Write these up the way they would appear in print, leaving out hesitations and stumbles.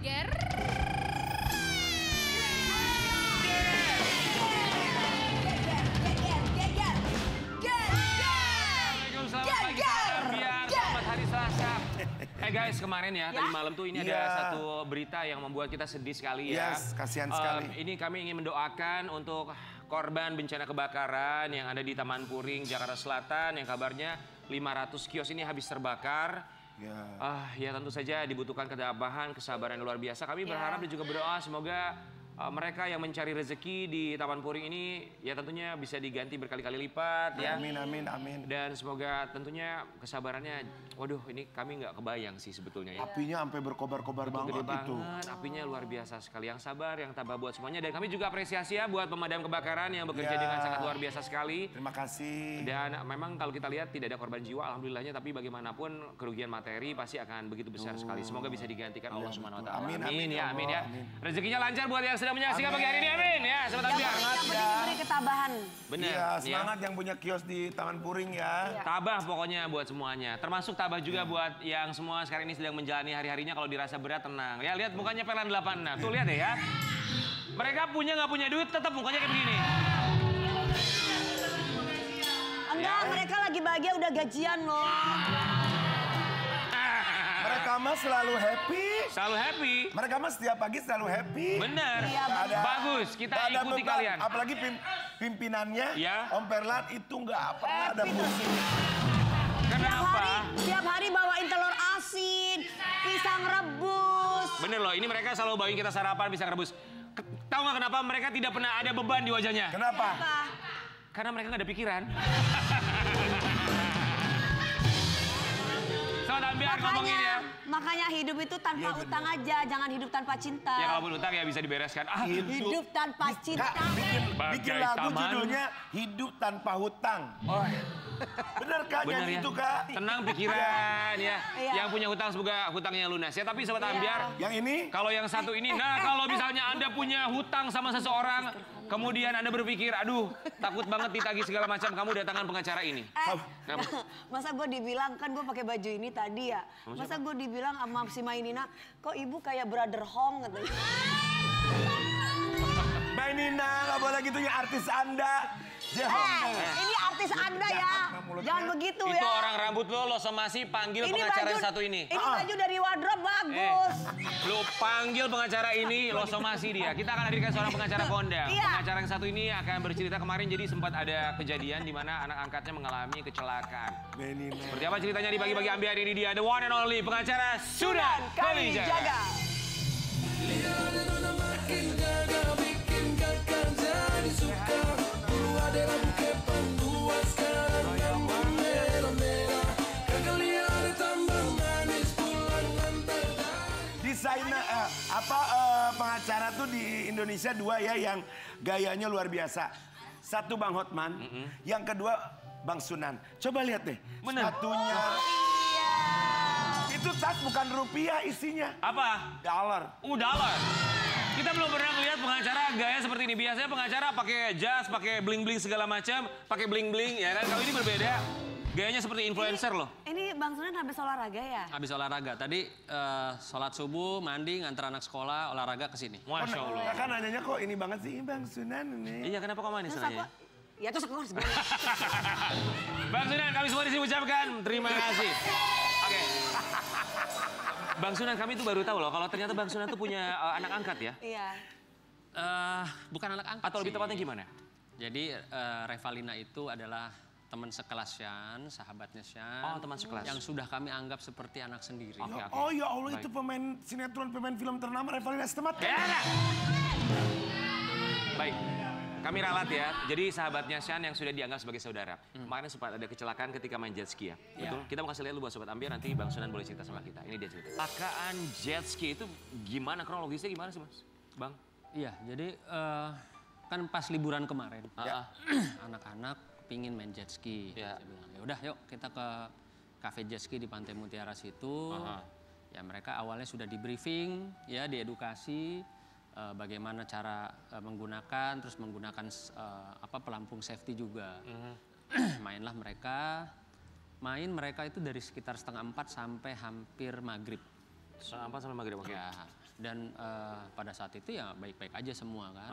geger. Selamat hari Selasa. Guys, kemarin ya, tadi malam tuh ini ada satu berita yang membuat kita sedih sekali ya. Yes, kasihan sekali. Ini kami ingin mendoakan untuk korban bencana kebakaran yang ada di Taman Puring, Jakarta Selatan, yang kabarnya 500 kios ini habis terbakar. Ya tentu saja dibutuhkan ketabahan, kesabaran yang luar biasa. Kami berharap dan juga berdoa semoga mereka yang mencari rezeki di Taman Puring ini ya tentunya bisa diganti berkali-kali lipat ya. Amin, amin, amin. Dan semoga tentunya kesabarannya, waduh ini kami nggak kebayang sih sebetulnya ya. Apinya sampai berkobar-kobar banget itu. Apinya luar biasa sekali. Yang sabar, yang tabah buat semuanya. Dan kami juga apresiasi ya buat pemadam kebakaran yang bekerja dengan sangat luar biasa sekali. Terima kasih. Dan memang kalau kita lihat tidak ada korban jiwa, alhamdulillahnya. Tapi bagaimanapun kerugian materi pasti akan begitu besar sekali. Semoga bisa digantikan Allah Subhanahu Wa Taala. Amin, amin ya, amin ya. Amin. Rezekinya lancar buat yang sedang menyaksikan pagi hari ini, amin ya. Sobat Ambiar. Yang penting diberi ketabahan. Benar. Iya, semangat yang punya kios di Taman Puring ya. Tabah pokoknya buat semuanya. Termasuk tabah juga buat yang semua sekarang ini sedang menjalani hari-harinya. Kalau dirasa berat, tenang. Ya lihat mukanya Pelan 86. Tuh lihat deh ya. Mereka punya nggak punya duit, tetap mukanya kayak begini. Enggak, mereka lagi bahagia udah gajian loh. Mereka mah selalu happy. Selalu happy. Mereka mah setiap pagi selalu happy. Bener. Iya, bagus. Kita ikuti beban. kalian. Apalagi pimpinannya, Ya. Om Perlan itu nggak pernah ada pusing. Kenapa? Tiap hari bawain telur asin, pisang rebus. Bener loh, ini mereka selalu bawain kita sarapan pisang rebus. Tahu nggak kenapa mereka tidak pernah ada beban di wajahnya? Kenapa? Karena mereka nggak ada pikiran. Sobat Ambiar ngomongin ya. Makanya hidup itu tanpa utang aja, jangan hidup tanpa cinta. Ya kalau utang ya bisa dibereskan. Hidup tanpa cinta. Kak, bikin lagu judulnya Hidup Tanpa Hutang. Oh. Bener Kak, Bener nyanyi ya. itu Kak. Tenang pikiran ya. Iya. Yang punya hutang semoga hutangnya lunas ya. Tapi Sobat Ambiar, Yang ini? kalau yang satu ini, nah kalau misalnya Anda punya hutang sama seseorang, kemudian Anda berpikir, aduh takut banget ditagih segala macam, kamu datangan pengacara ini. Masa gue dibilang, kan gue pakai baju ini tadi ya. Masa gue dibilang sama si Mainina, kok ibu kayak brother Hong katanya. Mbak Nina, nggak boleh gitu ya artis Anda. Ini artis Anda ya. Jangan begitu ya. Itu orang rambut lo somasi panggil pengacara yang satu ini. Ini baju dari wardrobe bagus. Lo panggil pengacara ini, lo somasi dia. Kita akan hadirkan seorang pengacara kondang. Iya. Pengacara yang satu ini akan bercerita kemarin jadi sempat ada kejadian di mana anak angkatnya mengalami kecelakaan. Seperti apa ceritanya di Pagi-Pagi Ambiar ini dia the one and only pengacara Sunan Kalijaga. Desainer pengacara tuh di Indonesia dua ya yang gayanya luar biasa. Satu Bang Hotman, yang kedua Bang Sunan. Coba lihat deh. Sepatunya. Itu tas bukan rupiah isinya. Apa? Dollar. Dollar. Kita belum pernah melihat pengacara gaya seperti ini. Biasanya pengacara pakai jas, pakai bling-bling segala macam, pakai bling-bling ya kan. Kalau ini berbeda. Gayanya seperti influencer loh. Ini Bang Sunan habis olahraga ya? Habis olahraga. Tadi sholat subuh, mandi, ngantar anak sekolah, olahraga ke sini. Masya Allah. Kan nanyanya kok ini banget sih Bang Sunan ini. Iya, kenapa kok manis Terus nanya? Ya terus aku harus bilang. Bang Sunan, kami semua di sini ucapkan terima kasih. Oke. Bang Sunan, kami tuh baru tahu loh kalau ternyata Bang Sunan tuh punya anak angkat ya. Iya. Bukan anak angkat Atau lebih sih. tepatnya gimana? Jadi Revalina itu adalah teman sekelas Shan, sahabatnya Shan. Oh, teman sekelas. Yang sudah kami anggap seperti anak sendiri. Oke. Oh ya Allah, Baik. itu pemain sinetron, pemain film ternama Revalina Stemat. Ya. Baik. Kami ralat ya. Jadi sahabatnya Shan yang sudah dianggap sebagai saudara. Kemarin sempat ada kecelakaan ketika main jet ski ya. Betul? Kita mau kasih lihat lu buat Sobat Ambiar, nanti Bang Sunan boleh cerita sama kita. Ini dia cerita. Kecelakaan jet ski itu gimana, kronologisnya gimana sih Mas? Bang? Iya, jadi kan pas liburan kemarin. Anak-anak pingin main jet ski. Ya. Saya bilang, ya udah yuk kita ke cafe jet ski di Pantai Mutiara situ. Ya mereka awalnya sudah di briefing, ya diedukasi bagaimana cara menggunakan, terus menggunakan pelampung safety juga. Mainlah mereka itu dari sekitar 3:30 sampai hampir maghrib. Sampai sampai maghrib, oke. Ya, dan pada saat itu ya baik-baik aja semua kan.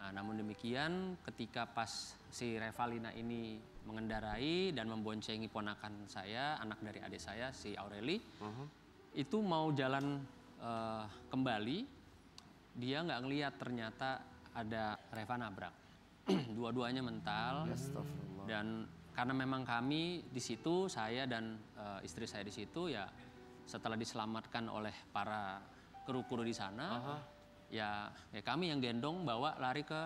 Nah, namun demikian ketika pas si Revalina ini mengendarai dan memboncengi ponakan saya, anak dari adik saya si Aureli, itu mau jalan kembali, dia nggak ngelihat ternyata ada Reva nabrak. Dua-duanya mental. Dan karena memang kami di situ, saya dan istri saya di situ ya setelah diselamatkan oleh para kru-kru di sana, ya kami yang gendong bawa lari ke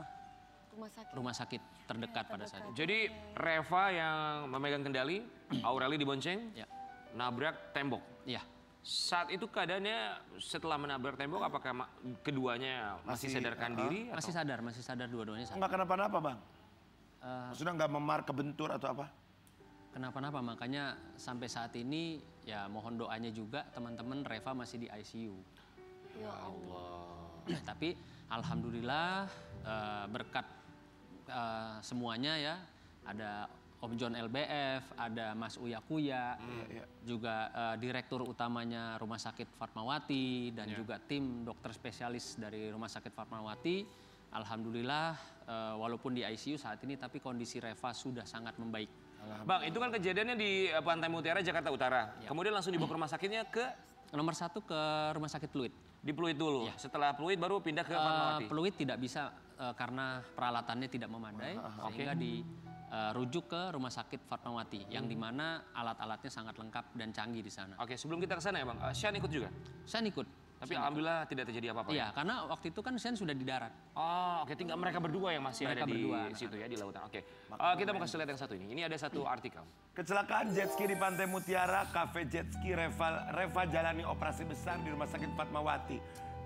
rumah sakit terdekat pada saat itu. Jadi Reva yang memegang kendali, Aureli dibonceng, nabrak tembok. Ya. Saat itu keadaannya setelah menabrak tembok, apakah keduanya masih sadarkan diri? Masih sadar dua-duanya sadar. Enggak kenapa-napa bang? Maksudnya nggak memar, kebentur atau apa? Kenapa-napa, makanya sampai saat ini ya mohon doanya juga teman-teman, Reva masih di ICU. Ya Allah. Tapi alhamdulillah berkat semuanya ya, ada Om John LBF, ada Mas Uya Kuya, juga direktur utamanya Rumah Sakit Fatmawati dan juga tim dokter spesialis dari Rumah Sakit Fatmawati. Alhamdulillah walaupun di ICU saat ini tapi kondisi Reva sudah sangat membaik. Bang, itu kan kejadiannya di Pantai Mutiara, Jakarta Utara. Kemudian langsung dibawa ke rumah sakitnya ke? Nomor 1 ke Rumah Sakit Pluit. Di Pluit dulu. Setelah Pluit baru pindah ke Fatmawati. Pluit tidak bisa karena peralatannya tidak memadai, sehingga dirujuk ke Rumah Sakit Fatmawati, yang dimana alat-alatnya sangat lengkap dan canggih di sana. Oke, sebelum kita ke sana ya Bang, Shan ikut juga? Saya ikut. Tapi alhamdulillah tidak terjadi apa-apa. Iya, karena waktu itu kan Shen sudah di darat. Oh, oke, tinggal mereka berdua yang masih ada di situ ya, di lautan. Oke, kita mau kasih lihat yang satu ini. Ini ada satu artikel. Kecelakaan jet ski di Pantai Mutiara, kafe jet ski Reva jalani operasi besar di Rumah Sakit Fatmawati.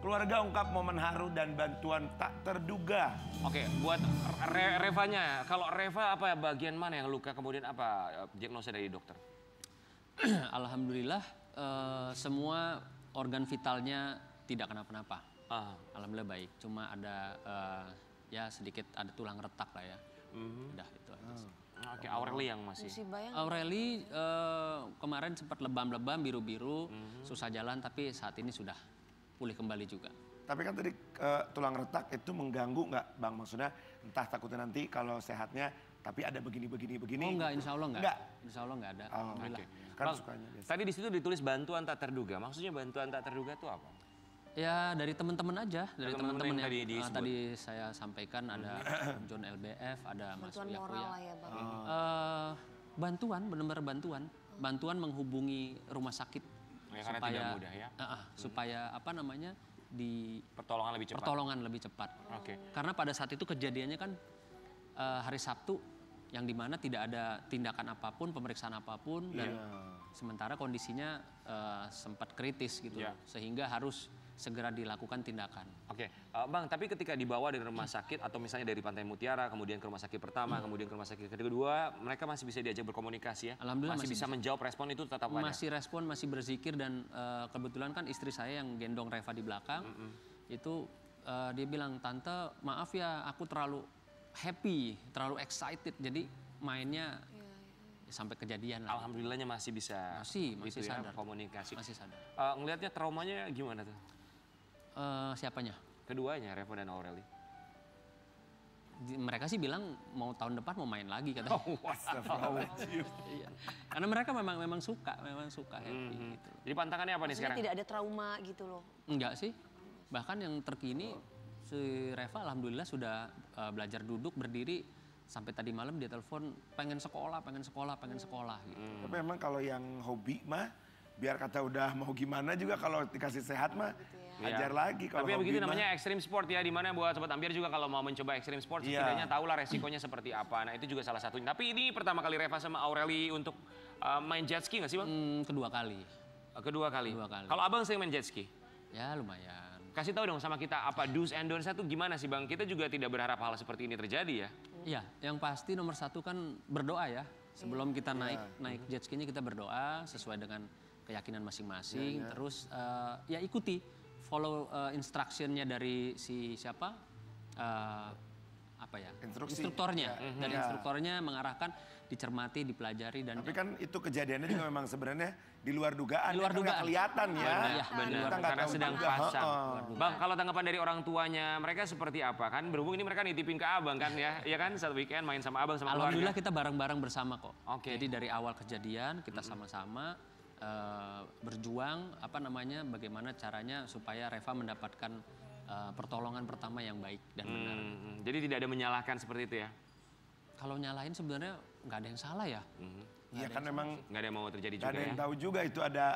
Keluarga ungkap momen haru dan bantuan tak terduga. Oke, buat Revanya, kalau Reva apa bagian mana yang luka, kemudian apa diagnosa dari dokter? Alhamdulillah semua organ vitalnya tidak kenapa-napa. Alhamdulillah baik, cuma ada ya sedikit ada tulang retak lah ya. Udah itu aja sih. Oke, Aureli yang masih. Aureli kemarin sempat lebam-lebam, biru-biru, susah jalan, tapi saat ini sudah pulih kembali juga. Tapi kan tadi tulang retak itu mengganggu nggak Bang? Maksudnya entah takutnya nanti kalau sehatnya tapi ada begini. Oh enggak, insya Allah enggak. Insya Allah enggak ada. Oke. Kan Bang, sukanya biasa. tadi di situ ditulis bantuan tak terduga. Maksudnya bantuan tak terduga itu apa? Ya dari teman-teman aja, dari teman-teman yang tadi saya sampaikan, ada John LBF, ada Mas Bantuan Uya moral Kuya. lah ya Bang. Bantuan, benar-benar bantuan menghubungi rumah sakit Ya, karena tidak mudah ya. Supaya apa namanya Pertolongan lebih cepat. Oke. Karena pada saat itu kejadiannya kan hari Sabtu, yang dimana tidak ada tindakan apapun, pemeriksaan apapun, dan sementara kondisinya sempat kritis gitu, sehingga harus segera dilakukan tindakan. Oke, Bang, tapi ketika dibawa dari rumah sakit atau misalnya dari Pantai Mutiara, kemudian ke rumah sakit pertama, kemudian ke rumah sakit kedua, mereka masih bisa diajak berkomunikasi ya? Alhamdulillah masih bisa menjawab respon itu tetap ada? Masih respon, masih berzikir, dan kebetulan kan istri saya yang gendong Reva di belakang, itu dia bilang, "Tante, maaf ya aku terlalu happy, terlalu excited, jadi mainnya sampai kejadian lah." Alhamdulillahnya masih bisa masih gitu sadar. Ya, komunikasi. Masih sadar. Ngelihatnya traumanya gimana tuh? Siapanya? Keduanya, Reva dan Aureli. Mereka sih bilang mau tahun depan mau main lagi katanya. Iya. Karena mereka memang suka happy gitu. Jadi pantangannya apa nih sekarang? Tidak ada trauma gitu loh. Enggak sih. Bahkan yang terkini si Reva alhamdulillah sudah belajar duduk, berdiri, sampai tadi malam dia telepon pengen sekolah gitu. Tapi emang kalau yang hobi mah biar kata udah mau gimana juga kalau dikasih sehat mah ajar lagi. Kalau tapi begitu namanya ekstrim sport ya, dimana buat sobat Ambiar juga kalau mau mencoba ekstrim sport setidaknya tahulah resikonya seperti apa. Nah itu juga salah satunya. Tapi ini pertama kali Reva sama Aureli untuk main jet ski nggak sih Bang? Kedua kali. Kedua kali. Kalau Abang sering main jet ski? Ya lumayan. Kasih tahu dong sama kita apa do's and don'ts itu gimana sih Bang? Kita juga tidak berharap hal seperti ini terjadi ya. Iya, yang pasti nomor satu kan berdoa ya. Sebelum kita naik jet ski-nya kita berdoa sesuai dengan keyakinan masing-masing. Terus ya ikuti, follow instruction-nya dari si siapa? Instruktornya. Dari instruktornya mengarahkan dicermati, dipelajari dan Tapi kan itu kejadiannya juga memang sebenarnya di luar dugaan. Di luar kan nggak dugaan. kelihatan ya. Iya, Benar, Kita nggak karena tahu sedang juga. pasang. Heeh. Bang, kalau tanggapan dari orang tuanya, mereka seperti apa? Kan berhubung ini mereka nitipin ke abang kan ya? Iya kan, satu weekend main sama abang sama alhamdulillah keluarga. kita bareng-bareng bersama kok. Oke. Jadi dari awal kejadian kita sama-sama berjuang bagaimana caranya supaya Reva mendapatkan pertolongan pertama yang baik dan benar. Jadi tidak ada menyalahkan seperti itu ya? Kalau nyalahin sebenarnya nggak ada yang salah ya. Iya kan memang Nggak ada yang mau terjadi nggak juga ada yang ya? tahu juga itu ada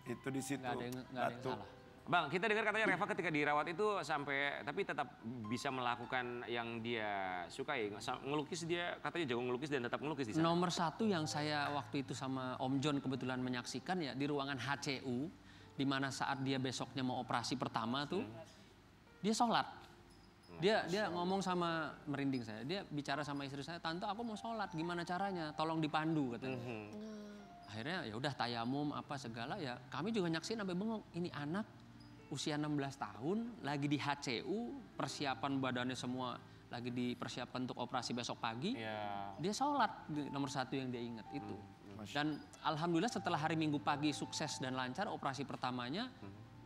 itu di situ. Nggak ada yang batu. salah. Bang, kita dengar katanya Reva ketika dirawat itu sampai, tapi tetap bisa melakukan yang dia sukai. Ngelukis dia, katanya jago ngelukis dan tetap ngelukis di sana. Nomor satu yang saya waktu itu sama Om John kebetulan menyaksikan ya di ruangan HCU, di mana saat dia besoknya mau operasi pertama tuh, dia sholat. Dia ngomong sama, merinding saya, dia bicara sama istri saya, tante aku mau sholat, gimana caranya? Tolong dipandu katanya. Akhirnya ya udah tayamum apa segala ya, kami juga nyaksin sampai bengong, ini anak usia 16 tahun lagi di HCU, persiapan badannya semua lagi dipersiapkan untuk operasi besok pagi. Ya. Dia sholat, nomor satu yang dia ingat itu. Dan alhamdulillah setelah hari Minggu pagi sukses dan lancar operasi pertamanya,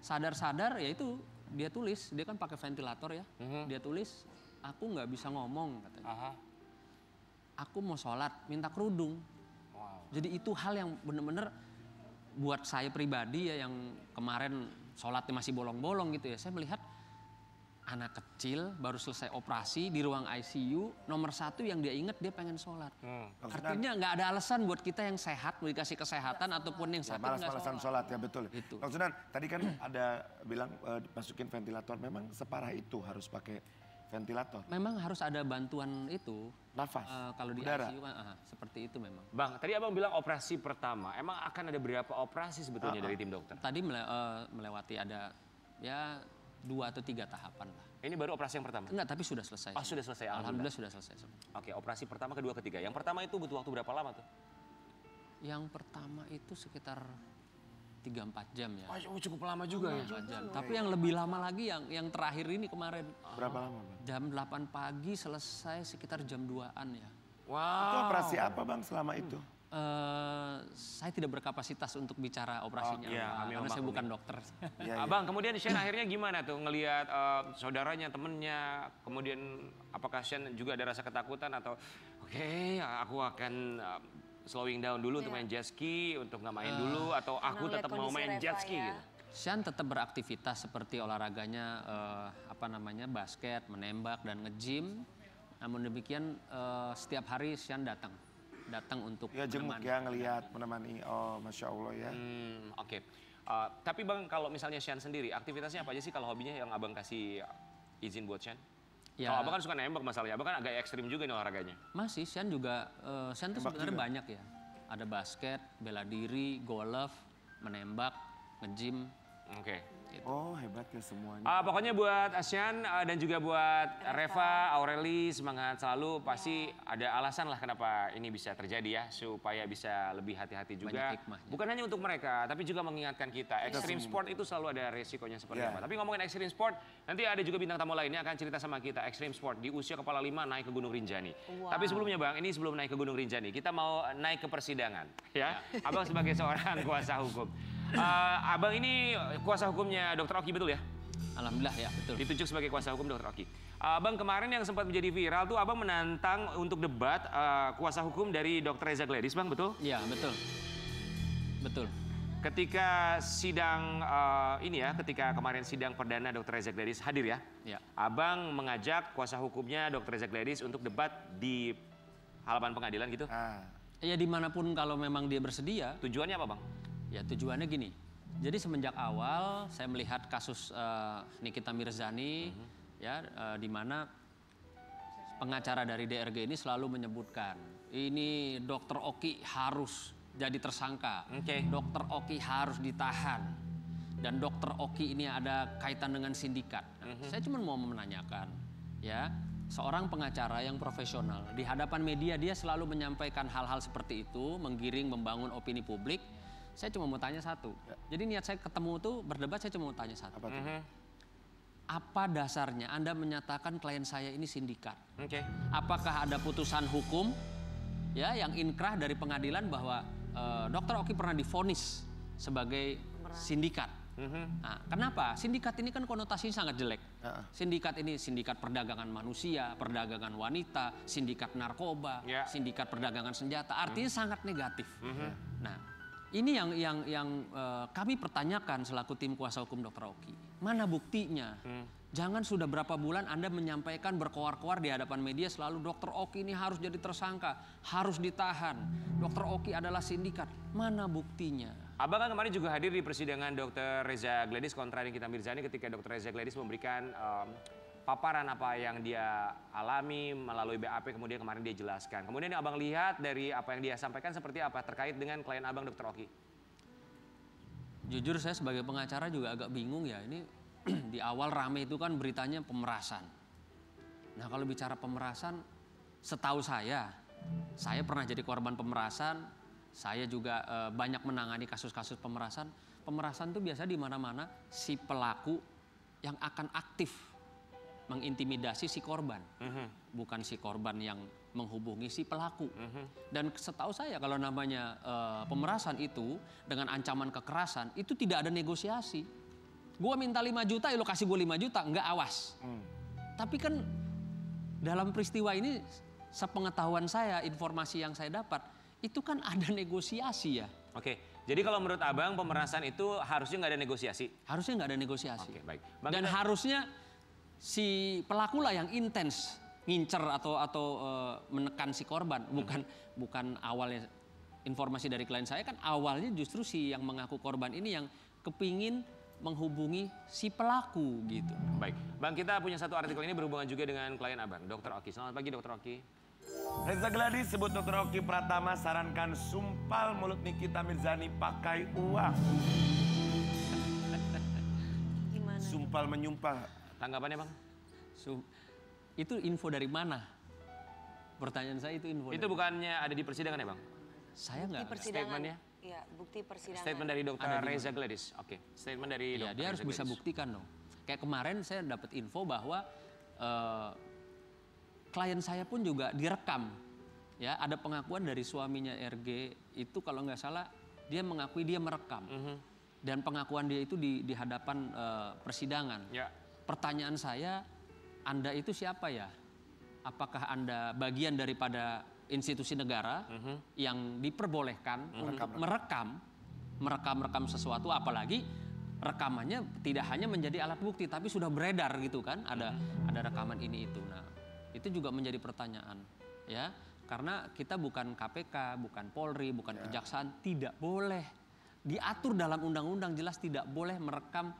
sadar-sadar ya itu dia tulis, dia kan pakai ventilator ya, dia tulis, aku nggak bisa ngomong katanya. Aha. Aku mau sholat, minta kerudung. Wow. Jadi itu hal yang benar-benar buat saya pribadi ya yang kemarin sholatnya masih bolong-bolong gitu ya, saya melihat anak kecil baru selesai operasi di ruang ICU, nomor satu yang dia ingat dia pengen sholat. Artinya nggak ada alasan buat kita yang sehat, mau dikasih kesehatan ataupun yang Ya, sakit nggak malas-malasan sholat. sholat ya betul. Itu. Bang Sunan, tadi kan ada bilang masukin ventilator. Memang separah itu harus pakai ventilator. Memang harus ada bantuan itu. Nafas, Kalau di udara. ICU kan, seperti itu memang. Bang, tadi abang bilang operasi pertama. Emang akan ada berapa operasi sebetulnya dari tim dokter? Tadi melewati ada ya 2 atau 3 tahapan lah. Ini baru operasi yang pertama? Enggak, tapi sudah selesai. Oh, sudah selesai, Alhamdulillah sudah selesai semua. Oke, operasi pertama, kedua, ketiga. Yang pertama itu butuh waktu berapa lama tuh? Yang pertama itu sekitar 3-4 jam ya. Oh, cukup lama juga ya? 4 jam. Tapi yang lebih lama lagi yang terakhir ini kemarin. Berapa lama, Bang? Jam 8 pagi selesai sekitar jam 2-an ya. Wow. Itu operasi apa, Bang, selama itu? Saya tidak berkapasitas untuk bicara operasinya, iya, kami karena saya memaklumi. bukan dokter. Ya, Abang, kemudian Shane akhirnya gimana tuh ngelihat saudaranya, temennya, kemudian apakah Shane juga ada rasa ketakutan atau oke, aku akan slowing down dulu untuk main jet ski, untuk nggak main dulu, atau aku Karena tetap lihat mau kondisi main Reva jet ski ya. gitu? Sean tetap beraktivitas seperti olahraganya basket, menembak dan nge-gym. Namun demikian setiap hari Sean datang untuk Ya jenguk menemani. ya ngelihat, menemani. Oh, Masya Allah ya. Oke. Tapi Bang, kalau misalnya Shane sendiri, aktivitasnya apa aja sih kalau hobinya yang Abang kasih izin buat Shane? Ya. Kalau Abang kan suka nembak masalahnya, Abang kan agak ekstrim juga nih olahraganya. Masih, Sean juga, Sean tuh Tembak sebenarnya juga? banyak ya. Ada basket, bela diri, golf, menembak, nge-gym. Oke. Oh, hebat ya semuanya. Pokoknya buat Asyan dan juga buat Reva, Aureli, semangat selalu. Pasti ada alasan lah kenapa ini bisa terjadi ya, supaya bisa lebih hati-hati juga. Banyak hikmahnya. Bukan hanya untuk mereka, tapi juga mengingatkan kita. Extreme sport itu selalu ada resikonya seperti Ya. apa. Tapi ngomongin extreme sport, nanti ada juga bintang tamu lainnya akan cerita sama kita. Extreme sport di usia kepala 5 naik ke Gunung Rinjani. Wow. Tapi sebelumnya Bang, ini sebelum naik ke Gunung Rinjani, kita mau naik ke persidangan. Ya, Abang sebagai seorang kuasa hukum. Abang ini kuasa hukumnya Dr. Oki, betul ya? Alhamdulillah ya, betul. Ditunjuk sebagai kuasa hukum Dr. Oki. Abang kemarin yang sempat menjadi viral tuh Abang menantang untuk debat kuasa hukum dari Dr. Reza Gladys, Bang, betul? Iya, betul. Betul. Ketika sidang ketika kemarin sidang perdana Dr. Reza Gladys hadir ya. Ya. Abang mengajak kuasa hukumnya Dr. Reza Gladys untuk debat di halaman pengadilan gitu. Ya dimanapun kalau memang dia bersedia. Tujuannya apa, Bang? Ya tujuannya gini, jadi semenjak awal saya melihat kasus Nikita Mirzani, di mana pengacara dari DRG ini selalu menyebutkan, ini Dr. Oki harus jadi tersangka, Oke. Dr. Oki harus ditahan, dan Dr. Oki ini ada kaitan dengan sindikat. Saya cuma mau menanyakan, ya seorang pengacara yang profesional di hadapan media dia selalu menyampaikan hal-hal seperti itu, menggiring, membangun opini publik. Saya cuma mau tanya satu. Jadi niat saya ketemu tuh berdebat, saya cuma mau tanya satu. Apa tuh? Apa dasarnya Anda menyatakan klien saya ini sindikat? Oke. Apakah ada putusan hukum ya yang inkrah dari pengadilan bahwa Dr. Oki pernah divonis sebagai sindikat. Nah, kenapa? Sindikat ini kan konotasinya sangat jelek. Sindikat ini sindikat perdagangan manusia, perdagangan wanita, sindikat narkoba, sindikat perdagangan senjata. Artinya sangat negatif. Nah, ini yang kami pertanyakan selaku tim kuasa hukum Dr. Oki. Mana buktinya? Jangan sudah berapa bulan Anda menyampaikan berkoar-koar di hadapan media selalu Dr. Oki ini harus jadi tersangka, harus ditahan. Dr. Oki adalah sindikat. Mana buktinya? Abang kan kemarin juga hadir di persidangan Dr. Reza Gladys kontra Nikita Mirzani ketika Dr. Reza Gladys memberikan paparan apa yang dia alami melalui BAP, kemudian kemarin dia jelaskan. Kemudian yang abang lihat dari apa yang dia sampaikan seperti apa terkait dengan klien abang Dr. Oki? Jujur saya sebagai pengacara juga agak bingung ya. Ini di awal rame itu kan beritanya pemerasan. Nah kalau bicara pemerasan, setahu saya pernah jadi korban pemerasan. Saya juga banyak menangani kasus-kasus pemerasan. Pemerasan itu biasa di mana-mana si pelaku yang akan aktif mengintimidasi si korban. Bukan si korban yang menghubungi si pelaku. Dan setahu saya kalau namanya pemerasan itu dengan ancaman kekerasan itu tidak ada negosiasi. Gua minta 5 juta, ya lo kasih gue 5 juta, enggak awas. Tapi kan dalam peristiwa ini sepengetahuan saya, informasi yang saya dapat, itu kan ada negosiasi ya. Oke, jadi kalau menurut abang pemerasan itu harusnya nggak ada negosiasi? Harusnya nggak ada negosiasi. Oke, baik. Dan harusnya si pelaku lah yang intens ngincer atau menekan si korban, bukan awalnya. Informasi dari klien saya kan awalnya justru si yang mengaku korban ini yang kepingin menghubungi si pelaku gitu. Baik, Bang, kita punya satu artikel ini berhubungan juga dengan klien abang, Dr. Oki. Selamat pagi, Dr. Oki. Reza Gladys sebut Dr. Oki Pratama sarankan sumpal mulut Nikita Mirzani pakai uang. Gimana? Sumpal menyumpal. Tanggapannya, Bang? Itu info dari mana? Pertanyaan saya itu info. Itu bukannya ada di persidangan ya, Bang? Saya nggak. Statementnya? Iya, bukti persidangan. Statement dari Dr. Reza Gladys. Oke, statement dari Ya, Dr. dia harus Reza bisa Gladys. buktikan dong. Kayak kemarin saya dapat info bahwa klien saya pun juga direkam. Ya, ada pengakuan dari suaminya RG itu kalau nggak salah dia mengakui dia merekam. Dan pengakuan dia itu di hadapan persidangan. Ya. Pertanyaan saya, Anda itu siapa ya? Apakah Anda bagian daripada institusi negara yang diperbolehkan untuk merekam sesuatu, apalagi rekamannya tidak hanya menjadi alat bukti tapi sudah beredar gitu kan, ada rekaman ini itu. Nah, itu juga menjadi pertanyaan ya, karena kita bukan KPK, bukan Polri, bukan kejaksaan, tidak boleh diatur dalam undang-undang jelas tidak boleh merekam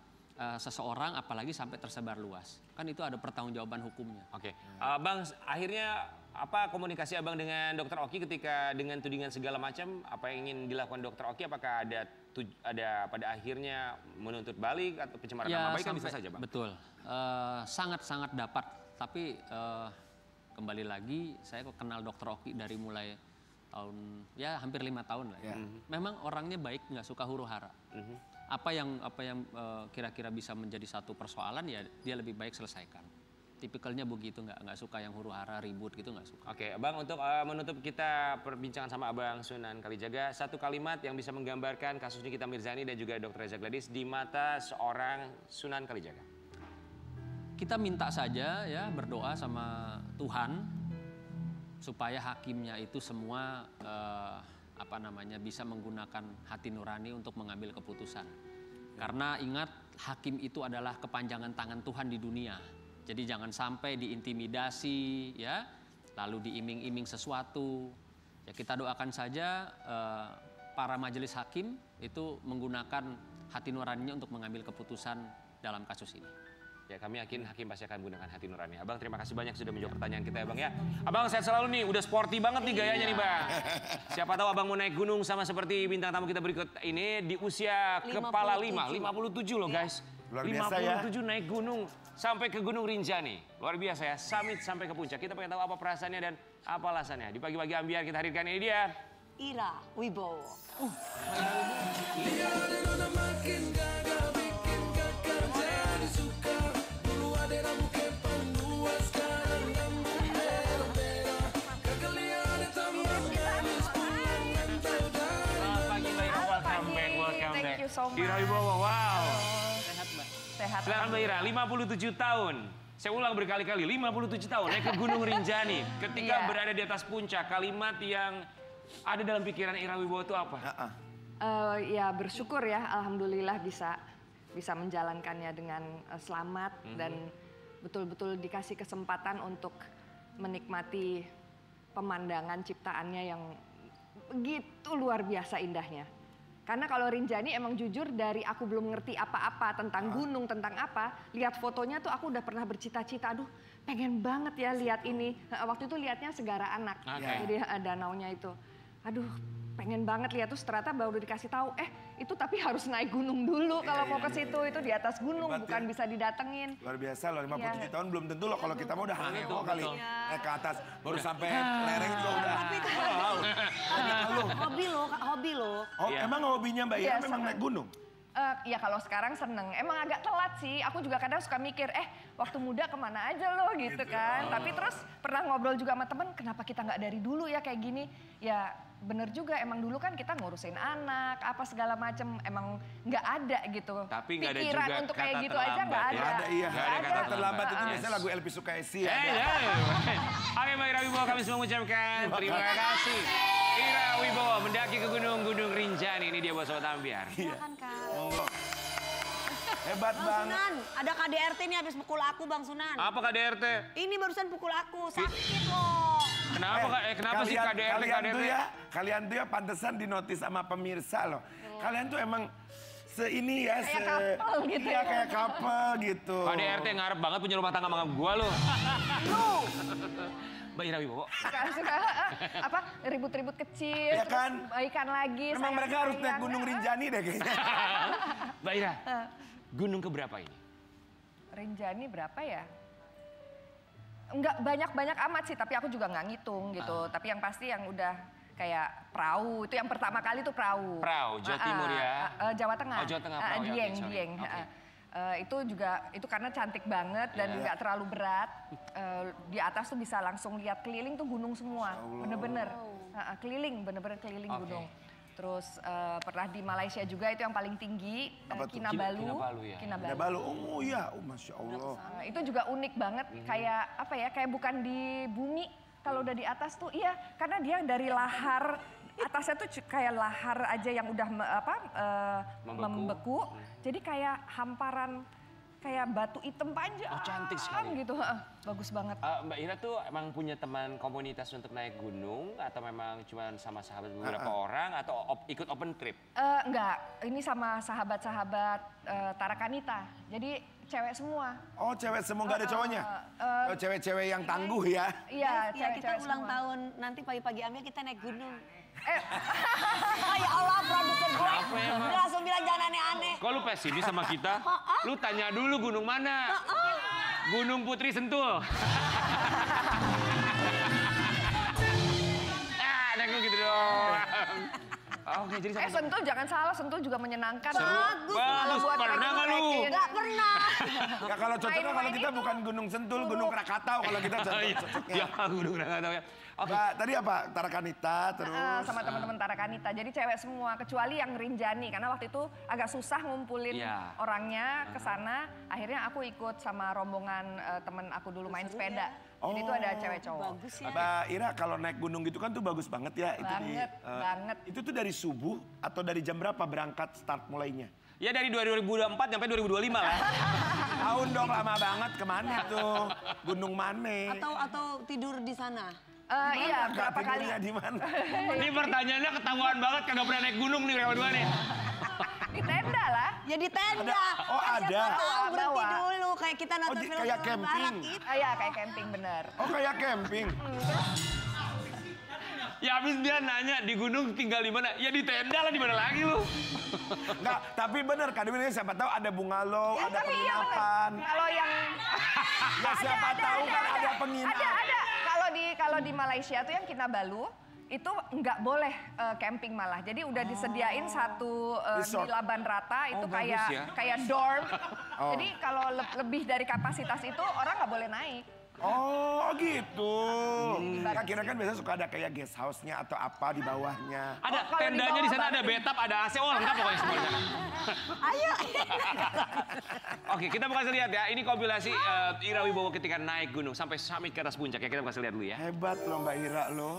seseorang apalagi sampai tersebar luas. Kan itu ada pertanggungjawaban hukumnya. Oke. Bang, akhirnya apa komunikasi abang dengan Dr. Oki ketika dengan tudingan segala macam apa yang ingin dilakukan Dr. Oki? Apakah ada pada akhirnya menuntut balik atau pencemaran nama baik kan bisa saja, Bang? Betul. Sangat-sangat dapat. Tapi kembali lagi saya kok kenal Dr. Oki dari mulai tahun ya hampir 5 tahun lah. Ya. Memang orangnya baik, nggak suka huru-hara. Apa yang kira-kira bisa menjadi satu persoalan ya dia lebih baik selesaikan. Tipikalnya begitu, nggak suka yang huru-hara, ribut gitu, nggak suka. Oke, Bang, untuk menutup kita perbincangan sama Abang Sunan Kalijaga, satu kalimat yang bisa menggambarkan kasus Nikita Mirzani dan juga Dr. Reza Gladys di mata seorang Sunan Kalijaga. Kita minta saja ya, berdoa sama Tuhan supaya hakimnya itu semua bisa menggunakan hati nurani untuk mengambil keputusan. Karena ingat, hakim itu adalah kepanjangan tangan Tuhan di dunia. Jadi jangan sampai diintimidasi ya, lalu diiming-iming sesuatu. Ya kita doakan saja para majelis hakim itu menggunakan hati nuraninya untuk mengambil keputusan dalam kasus ini. Ya, kami yakin hakim pasti akan menggunakan hati nurani. Abang, terima kasih banyak sudah menjawab pertanyaan kita ya, Bang ya. Abang, sehat selalu nih, udah sporty banget nih gayanya nih, Bang. Siapa tahu Abang mau naik gunung sama seperti bintang tamu kita berikut ini di usia kepala 5, 57 loh guys. Luar biasa 57 naik gunung sampai ke Gunung Rinjani. Luar biasa ya, summit sampai ke puncak. Kita pengen tahu apa perasaannya dan apa alasannya. Di pagi-pagi ambiar kita hadirkan ini dia. Ira Wibowo. so much. Ira Wibowo, wow. Sehat, Mbak. Sehat. Silakan Mbak Ira, 57 tahun. Saya ulang berkali-kali, 57 tahun naik ke Gunung Rinjani. Ketika Iya. berada di atas puncak, kalimat yang ada dalam pikiran Ira Wibowo itu apa? Ya bersyukur ya, alhamdulillah bisa menjalankannya dengan selamat dan betul-betul dikasih kesempatan untuk menikmati pemandangan ciptaannya yang begitu luar biasa indahnya. Karena kalau Rinjani emang jujur dari aku belum ngerti apa-apa tentang gunung, tentang apa, lihat fotonya tuh aku udah pernah bercita-cita, aduh pengen banget ya lihat ini. Waktu itu lihatnya Segara Anak, jadi danaunya itu. Aduh pengen banget lihat, tuh ternyata baru dikasih tahu, itu tapi harus naik gunung dulu kalau mau ke situ, itu di atas gunung, Hebat, bukan ya. bisa didatengin. Luar biasa loh, 57 tahun belum tentu loh kalau kita mau udah hangoh kali. betul. Naik ke atas, baru sampai lereng juga udah. Tapi itu Wow. hobi loh. Oh, emang hobinya Mbak Ira Iya, memang senang. naik gunung? Ya kalau sekarang seneng, emang agak telat sih. Aku juga kadang suka mikir, waktu muda kemana aja lo gitu kan. Tapi terus pernah ngobrol juga sama temen, kenapa kita nggak dari dulu ya kayak gini? Ya bener juga, emang dulu kan kita ngurusin anak, apa segala macem, emang nggak ada gitu. Tapi nggak ada Pikiran juga untuk kayak kata gitu aja nggak terlambat ada. ya. Ada iya. Nggak ada Kata kata terlambat itu terlambat. biasanya lagu Elvi Sukaesi. Oke Mbak Ira Wibowo, kami semua mengucapkan terima kasih. Ira Wibowo mendaki ke Gunung Rinjani, ini dia buat Sobat Ambiar. Silakan Kak. Monggo. Hebat Bang banget. Sunan, ada KDRT nih habis pukul aku Bang Sunan. Apa KDRT? Ini barusan pukul aku, sakit loh. Kenapa kenapa sih KDRT? Kalian tuh ya pantesan dinotis sama pemirsa loh. Kalian tuh emang ini ya, Kayak couple gitu iya, ya. kayak couple gitu. KDRT ngarep banget punya rumah tangga sama gua lo. Mbak Ira Wibowo. Suka apa ribut-ribut kecil, Ya terus kan? baikan lagi. Memang mereka harus naik Gunung Rinjani deh kayaknya. Mbak Ira, gunung keberapa ini? Rinjani berapa ya? Enggak banyak-banyak amat sih, tapi aku juga nggak ngitung gitu. Tapi yang pasti yang udah kayak perahu, itu yang pertama kali tuh perahu. Perahu, Jawa Timur ya? Jawa Tengah. Oh, Jawa Tengah, perahu ya, Dieng, oke, sorry. Dieng. Oke. Itu juga, itu karena cantik banget dan nggak terlalu berat. Di atas tuh bisa langsung lihat keliling tuh gunung semua, bener-bener. Keliling, bener-bener keliling Oke. gunung. Terus pernah di Malaysia juga, itu yang paling tinggi, Apa tuh? Kinabalu. Kinabalu ya? Ada balu, oh iya, Masya Allah. Itu juga unik banget, kayak apa ya, kayak bukan di bumi. Kalau udah di atas tuh, iya, karena dia dari lahar, atasnya tuh kayak lahar aja yang udah membeku. Jadi kayak hamparan, kayak batu hitam panjang. Oh, cantik sekali. Gitu, bagus banget. Mbak Ira tuh emang punya teman komunitas untuk naik gunung atau memang cuma sama sahabat beberapa orang atau ikut open trip? Enggak, ini sama sahabat-sahabat Tarakanita. Jadi cewek semua. Oh cewek semua, nggak ada cowoknya? Oh, cewek-cewek yang tangguh ya? Iya, Ya kita cewek-cewek ulang semua. tahun nanti pagi-pagi ambil kita naik gunung. Oh ya Allah, produser gue. Dia langsung bilang jangan aneh-aneh. Kok lu pesimis sama kita? Lu tanya dulu gunung mana? Gunung Putri Sentul. Naik lu gitu dong. Oke, jadi sama Sentul jangan salah, Sentul juga menyenangkan. Bagus. Bagus, buat pernah nggak lu? trekking. Nggak pernah. Ya kalau cocoknya kalau Main-main kita itu. bukan Gunung Sentul, Gunung Krakatau kalau kita cocoknya. Ya, gunung Krakatau ya. Oke. Mbak, tadi apa? Tarakanita terus. Sama teman-teman Tarakanita. Jadi cewek semua, kecuali yang Rinjani. Karena waktu itu agak susah ngumpulin Iya. orangnya ke sana. Akhirnya aku ikut sama rombongan temen aku dulu main sepeda. Jadi itu ada cewek cowok. Bagus ya. Mbak Ira kalau naik gunung gitu kan tuh bagus banget ya. Banget, banget. Itu tuh dari subuh atau dari jam berapa berangkat start mulainya? Ya dari 2024 sampai 2025 lah. Tahun dong lama banget, kemana tuh? Gunung mana? Atau tidur di sana. Iya, Kak, berapa kali. tidurnya di mana? Ini pertanyaannya ketahuan banget kagak pernah naik gunung nih berdua nih. Di tenda lah. Ya di tenda. Oh, ada. Siapa tahu berhenti Bawa. dulu kayak kita nonton Oh, film kayak barat camping. itu. Iya, kayak camping bener. Oh kayak camping. Ya habis dia nanya di gunung tinggal di mana? Ya di tenda lah, di mana lagi lu? Enggak, tapi bener Kak Dewi, siapa tahu ada bungalow, ada Tapi iya bener. penginapan. Kalau yang Ya siapa tahu kan ada penginapan. Ada. Kalau di Malaysia tuh yang Kinabalu itu nggak boleh camping malah. Jadi udah disediain satu Resort. di Laban Rata itu Oh, bagus ya. kayak dorm. Oh. Jadi kalau lebih dari kapasitas itu orang nggak boleh naik. Oh gitu. Nah, kira kan biasanya suka ada kayak guest house-nya atau apa di bawahnya. Ada kalau di tendanya di bawah sana, ada bathtub, ada AC, oh lengkap pokoknya semuanya. Ayo. Oke, kita bakal lihat ya. Ini kompilasi Ira Wibowo ketika naik gunung sampai summit ke atas puncak ya. Kita bakal lihat dulu ya. Hebat loh Mbak Ira loh.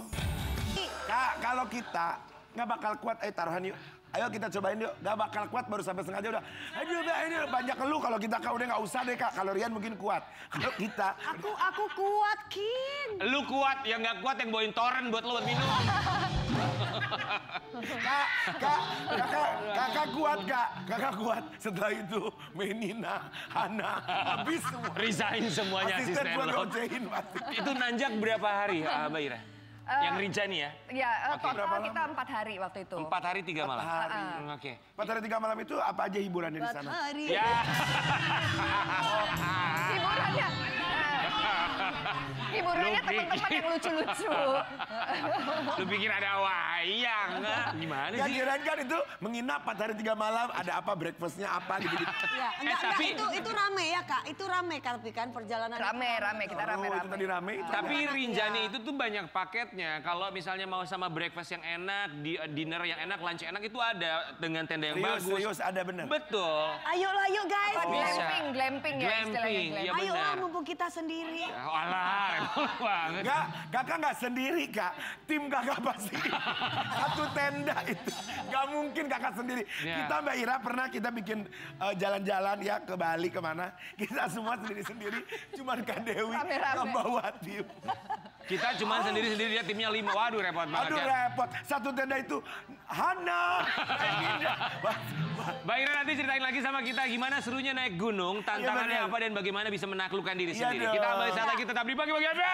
Kak, kalau kita nggak bakal kuat, taruhan yuk. Ayo kita cobain yuk, gak bakal kuat baru sampai setengah jam udah. Aduh Mbak, ini banyak lu kalau kita Kak udah nggak usah deh Kak. Kalau Rian mungkin kuat. Kalau kita. Aku kuat, Kin. Lu kuat, yang nggak kuat yang bawain toren buat lu buat minum. Kakak kuat Kak. Kakak kuat. Setelah itu Menina, Hana, habis semua. Resign semuanya asisten buat lo. ngocehin pasti. Itu nanjak berapa hari Mbak Ira? Yang Rinca nih ya? Ya, Oke. total kita 4 hari waktu itu. 4 hari 3 malam? 4 hari. Oke. 4 hari 3 malam itu apa aja hiburannya di sana? Hari. Ya. Hiburannya. Hiburannya Lu teman-teman pikir- yang lucu-lucu. Lu pikir ada wayang? Gimana Ya sih? kirain kan itu menginap 4 hari 3 malam, ada apa breakfastnya apa gitu-gitu. Ya, enggak, tapi- itu rame ya Kak, itu rame tapi kan perjalanan. Rame, kita Oh, itu rame-rame. tadi rame itu. Tapi Enak Rinjani ya. itu tuh banyak paketnya. Kalau misalnya mau sama breakfast yang enak, dinner yang enak, lunch enak itu ada dengan tenda yang bagus. Serius ada bener. Betul. Ayolah, yuk guys. Bisa. Glamping ya istilahnya. Glamping, iya glamping. Ayolah, benar. mumpung kita sendiri. Alah, repot banget. Enggak, kakak nggak sendiri Kak. Tim kakak pasti satu tenda itu. Nggak mungkin kakak sendiri. Ya. Kita Mbak Ira pernah kita bikin jalan-jalan ya ke Bali kemana. Kita semua sendiri-sendiri. Cuman Kak Dewi Rame-rame. yang bawa tim. Kita cuma sendiri-sendiri, dia timnya 5. Waduh, repot banget Aduh ya. repot. Satu tenda itu Hana. Mbak Ira nanti ceritain lagi sama kita gimana serunya naik gunung, tantangannya benar. apa dan bagaimana bisa menaklukkan diri Iya sendiri. dong. Kita kembali saat lagi tetap di Pagi-Pagi Ember.